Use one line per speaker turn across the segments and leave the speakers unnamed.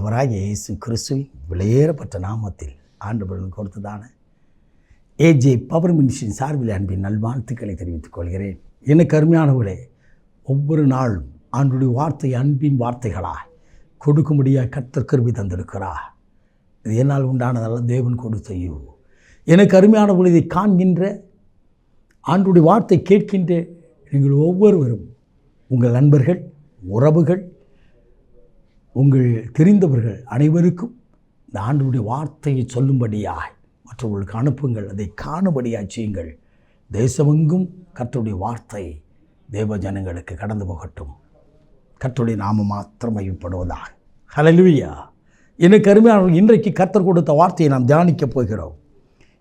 ஆண்டவராகிய இயேசு கிறிஸ்துவின் விலையேறப்பட்ட நாமத்தில் ஆண்டவர்கள் கொடுத்ததான ஏஜே பவர் மினிஸ்ட்ரியின் சார்பில் அன்பின் நல்வாழ்த்துக்களை தெரிவித்துக் கொள்கிறேன். எனக்கு அருமையானவர்களே, ஒவ்வொரு நாளும் ஆண்டுடைய வார்த்தை அன்பின் வார்த்தைகளாய் கொடுக்கும்படியாக கர்த்தர் கிருபை தந்திருக்கிறார். இது என்னால் உண்டானதல்ல, தேவன் கொடுத்தையோ. எனக்கு அருமையானவர்கள், இதை காண்கின்ற ஆண்டுடைய வார்த்தை கேட்கின்ற நீங்கள் ஒவ்வொருவரும், உங்கள் நண்பர்கள், உறவுகள், உங்கள் தெரிந்தவர்கள் அனைவருக்கும் இந்த ஆண்டவருடைய வார்த்தையை சொல்லும்படியாய் மற்றவர்களுக்கு அனுப்புங்கள். அதை காணும்படியாய் செய்யுங்கள். தேசமெங்கும் கர்த்தருடைய வார்த்தை தேவ ஜனங்களுக்கு கடந்து போகட்டும். கர்த்தருடைய நாமம் மாத்திரம் மையப்படுவதாக. ஹல்லேலூயா. எனக்கு அருமையான, இன்றைக்கு கர்த்தர் கொடுத்த வார்த்தையை நாம் தியானிக்கப் போகிறோம்.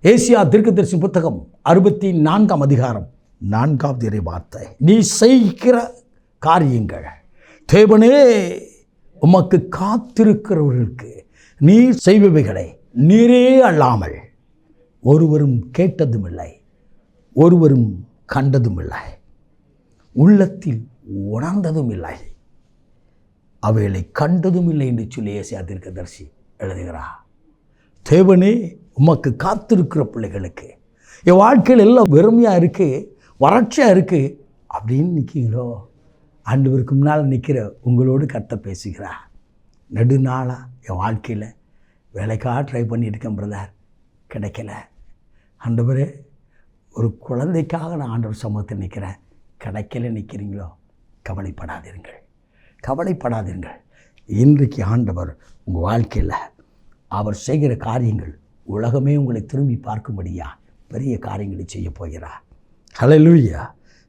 ஏசியா தீர்க்கதரிசி புத்தகம் 64ஆம் அதிகாரம் 4வது இறை வார்த்தை. நீ செய்கிற காரியங்கள் தேவனே உமக்கு காத்திருக்கிறவர்களுக்கு நீர் செய்பவைகளை நீரே அல்லாமல் ஒருவரும் கேட்டதும் இல்லை, ஒருவரும் கண்டதும் இல்லை, உள்ளத்தில் உணர்ந்ததும் இல்லை, அவைகளை கண்டதும் இல்லை என்று சொல்லி ஏசியா தீர்க்கதரிசி எழுதுகிறார். தேவனே உமக்கு காத்திருக்கிற பிள்ளைகளுக்கு, என் வாழ்க்கையில் எல்லாம் வெறுமையாக இருக்குது, வறட்சியாக இருக்குது அப்படின்னு நிற்கிறீங்களோ, ஆண்டவருக்கு முன்னால் நிற்கிற உங்களோடு கர்த்தர் பேசுகிறார். நெடுநாளாக என் வாழ்க்கையில் வேலைக்காக ட்ரை பண்ணியிருக்கேன் பிரதர், கிடைக்கல. ஆண்டவரே, ஒரு குழந்தைக்காக நான் ஆண்டவர் சமூகத்தில் நிற்கிறேன், கிடைக்கல நிற்கிறீங்களோ, கவலைப்படாதீர்கள், கவலைப்படாதீர்கள். இன்றைக்கு ஆண்டவர் உங்கள் வாழ்க்கையில் அவர் செய்கிற காரியங்கள் உலகமே உங்களை திரும்பி பார்க்கும்படியா பெரிய காரியங்களை செய்ய போகிறார். ஹல்லேலூயா,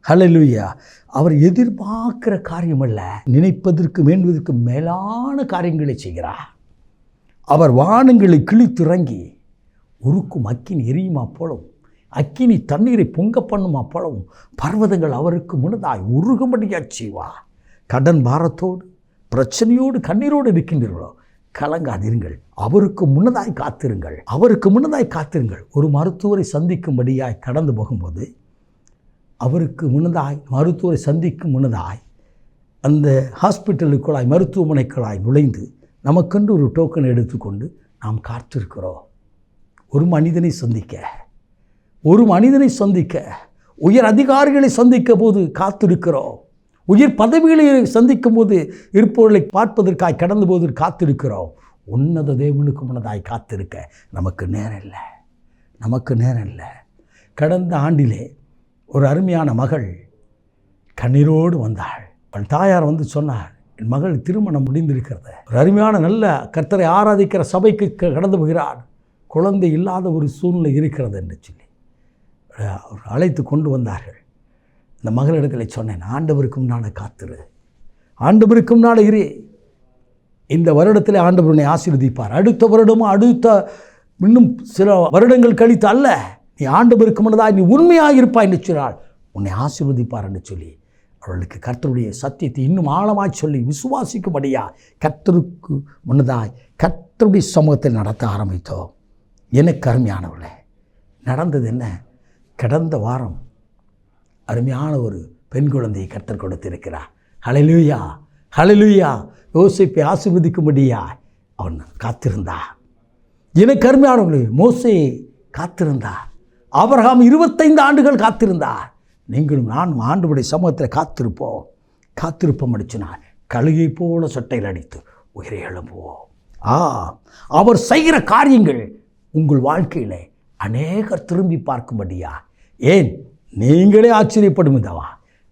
ஹல்லேலூயா. அவர் எதிர்பார்க்கிற காரியமல்ல, நினைப்பதற்கு வேண்டுவதற்கு மேலான காரியங்களை செய்கிறார். அவர் வானங்களை கிழித்திறங்கி உருக்கும் அக்கினி எரியுமா போலவும், அக்கினி தண்ணீரை பொங்க பண்ணுமா போலவும் பர்வதங்கள் அவருக்கு முன்னதாய் உருகும்படியாக செய்வார். கடன் பாரத்தோடு பிரச்சனையோடு கண்ணீரோடு இருக்கின்றீர்களோ, கலங்காதீர்கள், அவருக்கு முன்னதாய் காத்திருங்கள், அவருக்கு முன்னதாய் காத்திருங்கள். ஒரு மருத்துவரை சந்திக்கும்படியாய் கடந்து போகும்போது, அவருக்கு முன்னதாய் மருத்துவரை சந்திக்கும் முன்னதாய் அந்த ஹாஸ்பிட்டலுக்குள்ளாய் மருத்துவமனைக்குள்ளாய் நுழைந்து நமக்கென்று ஒரு டோக்கன் எடுத்துக்கொண்டு நாம் காத்திருக்கிறோம். ஒரு மனிதனை சந்திக்க, ஒரு மனிதனை சந்திக்க, உயர் அதிகாரிகளை சந்திக்க போது காத்திருக்கிறோம். உயர் பதவிகளை சந்திக்கும் போது இருப்பவர்களை பார்ப்பதற்காய் கடந்து போது காத்திருக்கிறோம். உன்னத தேவனுக்கு முன்னதாய் காத்திருக்க நமக்கு நேரம் இல்லை, நமக்கு நேரம் இல்லை. கடந்த ஆண்டிலே ஒரு அருமையான மகள் கண்ணீரோடு வந்தாள். அவள் தாயார் வந்து சொன்னார், என் மகள் திருமணம் முடிந்திருக்கிறது, ஒரு அருமையான நல்ல கர்த்தரை ஆராதிக்கிற சபைக்கு கடந்து போகிறார், குழந்தை இல்லாத ஒரு சூழ்நிலை இருக்கிறது என்று சொல்லி அழைத்து கொண்டு வந்தார்கள். இந்த மகளிடத்தில் சொன்னேன், ஆண்டவருக்கு முன்னால் காத்திரு, ஆண்டவருக்கு முன்னால் இரு, இந்த வருடத்தில் ஆண்டவர் உன்னை ஆசீர்வதிப்பார். அடுத்த வருடமும் அடுத்த இன்னும் சில வருடங்கள் கழித்து அல்ல, நீ ஆண்டவருக்கு முன்னதாக நீ உண்மையாக இருப்பாய் என்று சொன்னால் உன்னை ஆசீர்வதிப்பார் என்று சொல்லி அவர்களுக்கு கர்த்தருடைய சத்தியத்தை இன்னும் ஆழமாய் சொல்லி விசுவாசிக்கும்படியா கர்த்தருக்கு முன்னதாய் கர்த்தருடைய சமூகத்தில் நடத்த ஆரம்பித்தோம். எனக்கு அருமையானவர்களே, நடந்தது என்ன? கடந்த வாரம் அருமையான ஒரு பெண் குழந்தையை கர்த்தர் கொடுத்திருக்கிறார். ஹல்லேலூயா, ஹல்லேலூயா. யோசேப்பை ஆசீர்வதிக்கும்படியா அவன் காத்திருந்தார். எனக்கு அருமையானவர்களே, மோசே காத்திருந்தார். ஆபிரகாம் 25 ஆண்டுகள் காத்திருந்தார். நீங்களும் நானும் ஆண்டவருடைய சமூகத்தில் காத்திருப்போம் அடிச்சினார். கழுகை போல சட்டையில் அடித்து உயிரை எழும்புவோம். அவர் செய்கிற காரியங்கள் உங்கள் வாழ்க்கையில் அநேகர் திரும்பி பார்க்கும்படியா, ஏன் நீங்களே ஆச்சரியப்படும் விதவா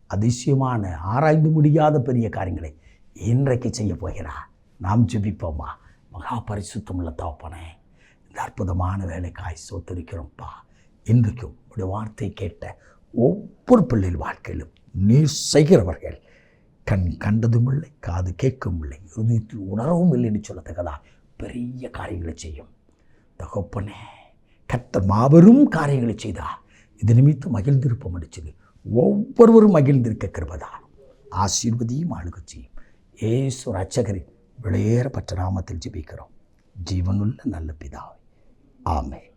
அதிசயமான ஆராய்ந்து முடியாத பெரிய காரியங்களை இன்றைக்கு செய்ய போகிறார். நாம் ஜெபிப்போமா? மகா பரிசுத்தமுள்ள தகப்பனே, இந்த அற்புதமான வேலைக்காய் சோத்திருக்கிறோம்ப்பா. இன்றைக்கும் உடைய வார்த்தை கேட்ட ஒவ்வொரு பிள்ளைகள் வாழ்க்கையிலும் நீர் செய்கிறவர்கள் கண் கண்டதும் இல்லை, காது கேட்கவும் இல்லை, இருதயத்தில் உணரவும் இல்லை என்று சொல்லத்தக்கதா பெரிய காரியங்களை செய்யும் தகப்பனே. கர்த்தர் மாபெரும் காரியங்களை செய்தார். இது நிமித்தம் மகிழ்ந்திருப்போம் அடிச்சது ஒவ்வொருவரும் மகிழ்ந்திருக்க கிருபதா ஆசீர்வதியும் ஆளுக செய்யும். ஏசு ரட்சகரின் விலையேறப்பட்ட நாமத்தில் ஜெபிக்கிறோம், ஜீவனுள்ள நல்ல பிதாவே, ஆமென்.